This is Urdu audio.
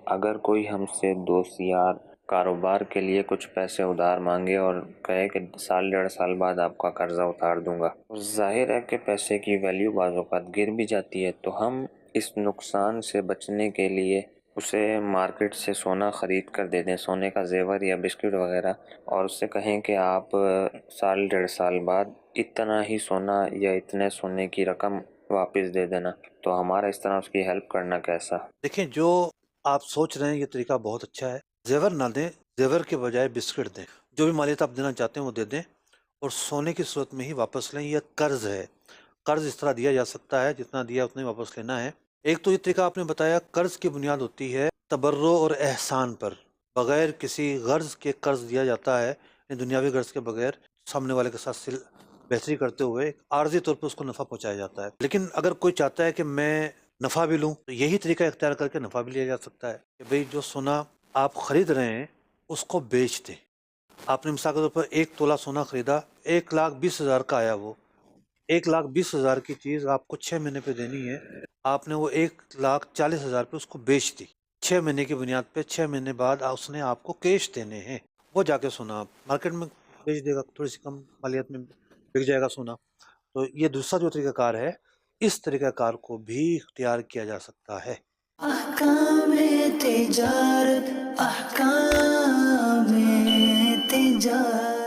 اگر کوئی ہم سے دوست یار کاروبار کے لیے کچھ پیسے ادھار مانگے اور کہے کہ سال ڈیڑھ سال بعد آپ کا قرضہ اتار دوں گا، ظاہر ہے کہ پیسے کی ویلیو بعض اوقات گر بھی جاتی ہے، تو ہم اس نقصان سے بچنے کے لیے اسے مارکیٹ سے سونا خرید کر دے دیں، سونے کا زیور یا بسکٹ وغیرہ، اور اس سے کہیں کہ آپ سال ڈیڑھ سال بعد اتنا ہی سونا یا اتنے سونے کی رقم واپس دے دینا، تو ہمارا اس طرح اس کی ہیلپ کرنا کیسا؟ دیکھیں، جو آپ سوچ رہے ہیں یہ طریقہ بہت اچھا ہے۔ زیور نہ دیں، زیور کے بجائے بسکٹ دیں، جو بھی مالیت آپ دینا چاہتے ہیں وہ دے دیں، اور سونے کی صورت میں ہی واپس لیں۔ یہ قرض ہے، قرض اس طرح دیا جا سکتا ہے، جتنا دیا اتنا ہی واپس لینا ہے۔ ایک تو یہ طریقہ آپ نے بتایا، قرض کی بنیاد ہوتی ہے تبرع اور احسان پر، بغیر کسی غرض کے قرض دیا جاتا ہے، یعنی دنیاوی غرض کے بغیر سامنے والے کے ساتھ بہتری کرتے ہوئے ایک عارضی طور پر اس کو نفع پہنچایا جاتا ہے۔ لیکن اگر کوئی چاہتا ہے کہ میں نفع بھی لوں، تو یہی طریقہ اختیار کر کے نفع بھی لیا جا سکتا ہے کہ بھئی جو سونا آپ خرید رہے ہیں اس کو بیچ دیں۔ آپ نے مثال کے طور پر 1 تولہ سونا خریدا، 1,20,000 کا آیا، وہ 1,20,000 کی چیز آپ کو 6 مہینے پہ دینی ہے، آپ نے وہ 1,40,000 پہ اس کو بیچ دی، 6 مہینے کی بنیاد پہ۔ 6 مہینے بعد اس نے آپ کو کیش دینے ہیں، وہ جا کے سونا آپ مارکیٹ میں بیچ دے گا، تھوڑی سی کم مالیت میں بک جائے گا سونا۔ تو یہ دوسرا جو طریقہ کار ہے، اس طریقہ کار کو بھی اختیار کیا جا سکتا ہے۔ احکام تجارت، احکام تجارت۔